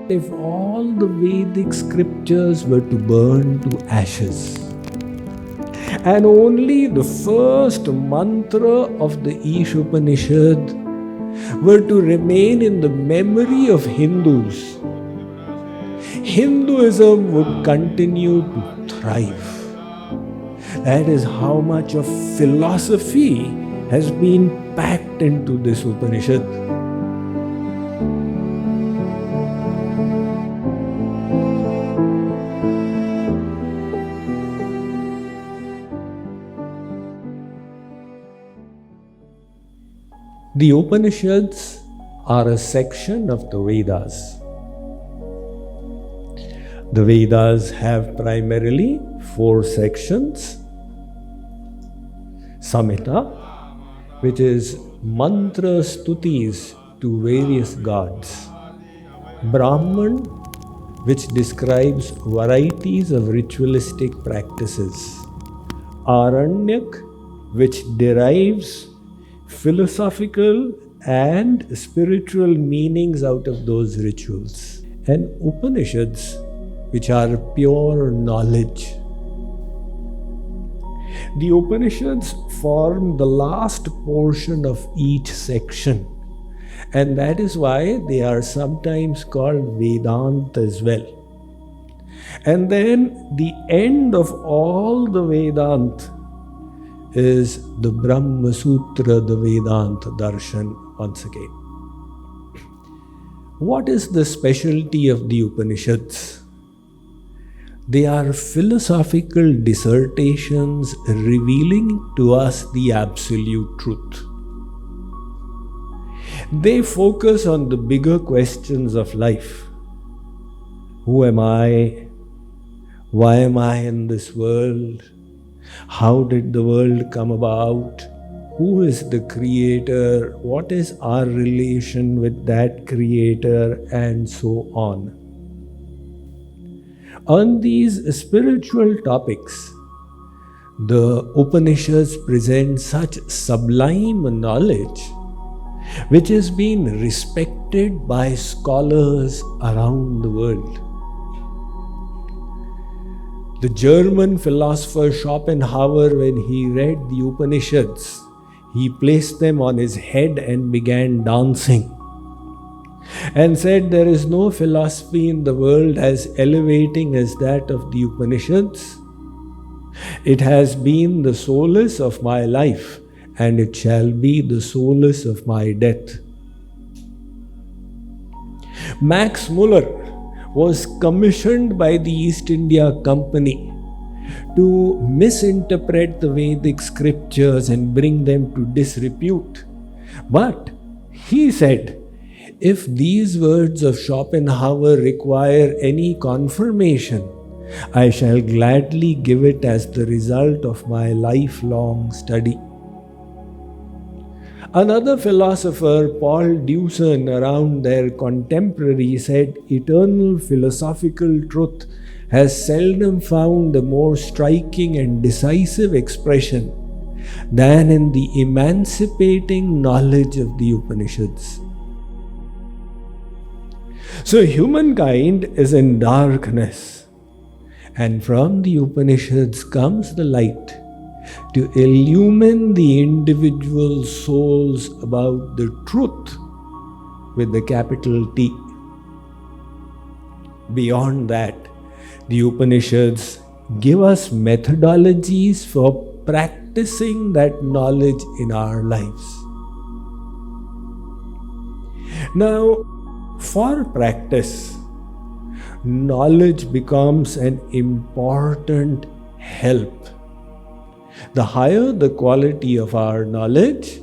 if all the Vedic scriptures were to burn to ashes, and only the first mantra of the Ishopanishad were to remain in the memory of Hindus, Hinduism would continue to thrive. That is how much of philosophy has been packed into this Upanishad. The Upanishads are a section of the Vedas. The Vedas have primarily 4 sections. Samhita, which is mantra stutis to various gods. Brahman, which describes varieties of ritualistic practices. Aranyak, which derives philosophical and spiritual meanings out of those rituals. And Upanishads, which are pure knowledge. The Upanishads form the last portion of each section, and that is why they are sometimes called Vedanta as well. And then the end of all the Vedanta is the Brahma Sutra, the Vedanta Darshan once again. What is the specialty of the Upanishads? They are philosophical dissertations revealing to us the absolute truth. They focus on the bigger questions of life. Who am I? Why am I in this world? How did the world come about? Who is the creator? What is our relation with that creator? And so on. On these spiritual topics, the Upanishads present such sublime knowledge which has been respected by scholars around the world. The German philosopher Schopenhauer, when he read the Upanishads, he placed them on his head and began dancing and said, there is no philosophy in the world as elevating as that of the Upanishads. It has been the solace of my life, and it shall be the solace of my death. Max Muller was commissioned by the East India Company to misinterpret the Vedic scriptures and bring them to disrepute. But he said, if these words of Schopenhauer require any confirmation, I shall gladly give it as the result of my lifelong study. Another philosopher, Paul Deussen, around their contemporary, said, eternal philosophical truth has seldom found a more striking and decisive expression than in the emancipating knowledge of the Upanishads. So humankind is in darkness, and from the Upanishads comes the light to illumine the individual souls about the truth with the capital T. Beyond that, the Upanishads give us methodologies for practicing that knowledge in our lives. Now, for practice, knowledge becomes an important help. The higher the quality of our knowledge,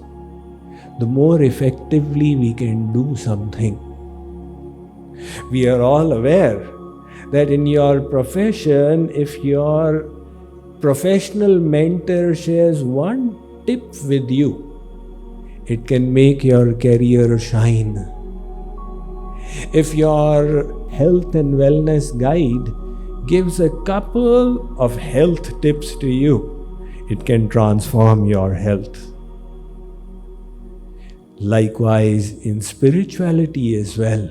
the more effectively we can do something. We are all aware that in your profession, if your professional mentor shares one tip with you, it can make your career shine. If your health and wellness guide gives a couple of health tips to you, it can transform your health. Likewise, in spirituality as well,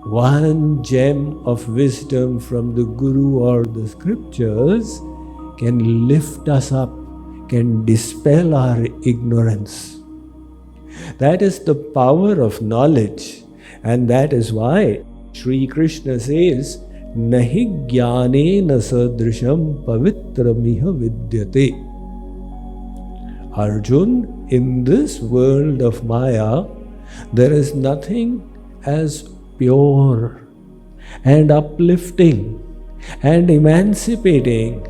one gem of wisdom from the Guru or the scriptures can lift us up, can dispel our ignorance. That is the power of knowledge, and that is why Sri Krishna says, Nahi jnanena sadrisham pavitramiha vidyate. Arjun, in this world of Maya, there is nothing as pure and uplifting and emancipating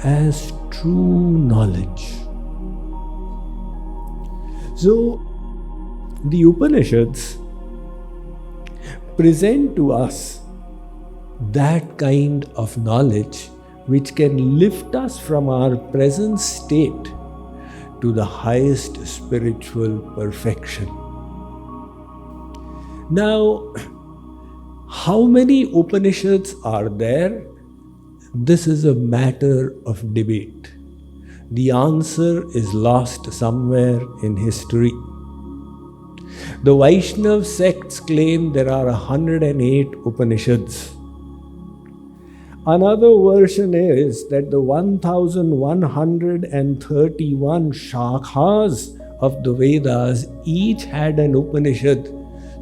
as true knowledge. So, the Upanishads present to us that kind of knowledge which can lift us from our present state to the highest spiritual perfection. Now, how many Upanishads are there? This is a matter of debate. The answer is lost somewhere in history. The Vaishnav sects claim there are 108 Upanishads. Another version is that the 1131 shakhas of the Vedas each had an Upanishad.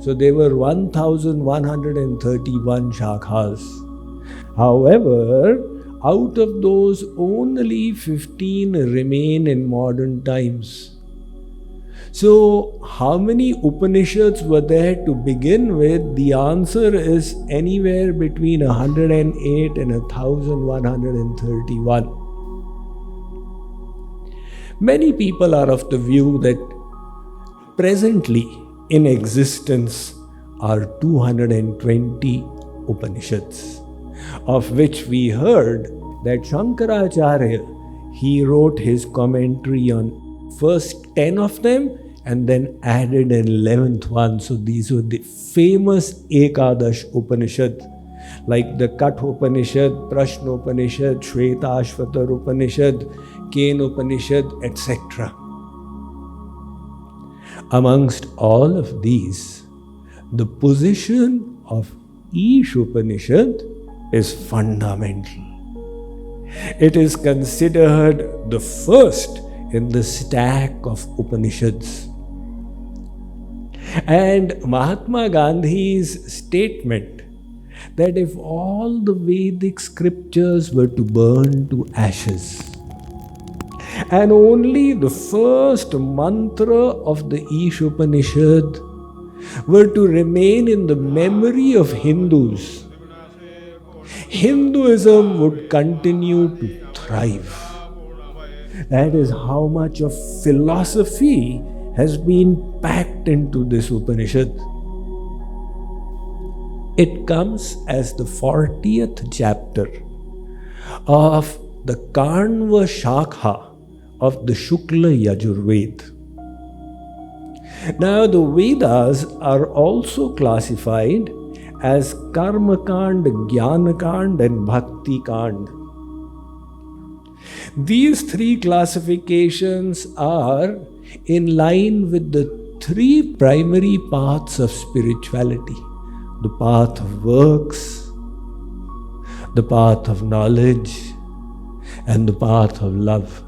So there were 1131 shakhas. However, out of those, only 15 remain in modern times. So, how many Upanishads were there to begin with? The answer is anywhere between 108 and 1131. Many people are of the view that presently in existence are 220 Upanishads, of which we heard that Shankaracharya, he wrote his commentary on first 10 of them and then added an 11th one. So these were the famous Ekadash Upanishad, like the Kathopanishad, Prashnopanishad, Shvetashvatar Upanishad, Ken Upanishad, etc. Amongst all of these, the position of Ishopanishad is fundamental. It is considered the first in the stack of Upanishads. And Mahatma Gandhi's statement that if all the Vedic scriptures were to burn to ashes, and only the first mantra of the Ishopanishad were to remain in the memory of Hindus, Hinduism would continue to thrive. That is how much of philosophy has been packed into this Upanishad. It comes as the 40th chapter of the Kanva Shakha of the Shukla Yajurved. Now, the Vedas are also classified as Karmakand, Jnanakand, and Bhaktikand. These three classifications are in line with the three primary paths of spirituality: the path of works, the path of knowledge, and the path of love.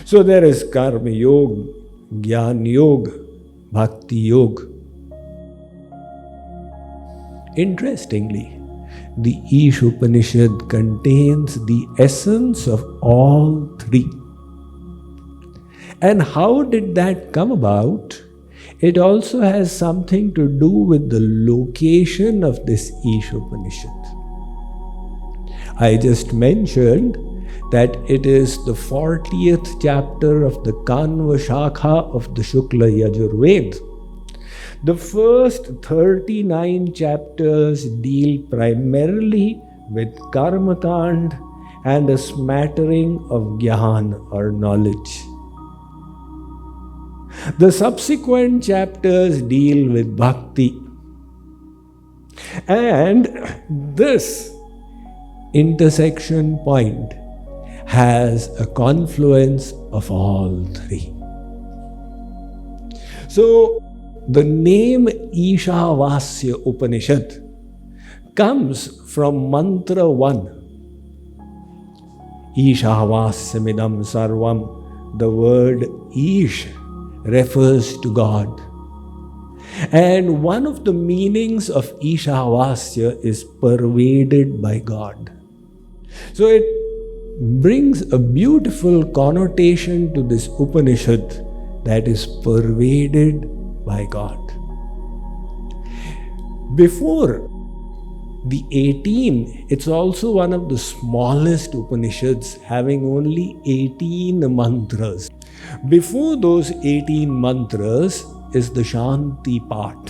So there is Karma Yoga, Jnana Yoga, Bhakti Yoga. Interestingly, the Ishopanishad contains the essence of all three. And how did that come about? It also has something to do with the location of this Ishopanishad. I just mentioned that it is the 40th chapter of the Kanva Shakha of the Shukla Yajurved. The first 39 chapters deal primarily with Karmakand and a smattering of Gyan or knowledge. The subsequent chapters deal with Bhakti. And this intersection point has a confluence of all three. So, The name Ishavasya Upanishad comes from mantra 1. Ishavasyamidam sarvam. The word Ish refers to God. And one of the meanings of Ishavasya is pervaded by God. So it brings a beautiful connotation to this Upanishad that is pervaded by God. Before the 18, it's also one of the smallest Upanishads, having only 18 mantras. Before those 18 mantras is the Shanti part,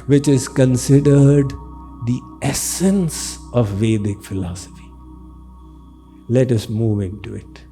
which is considered the essence of Vedic philosophy. Let us move into it.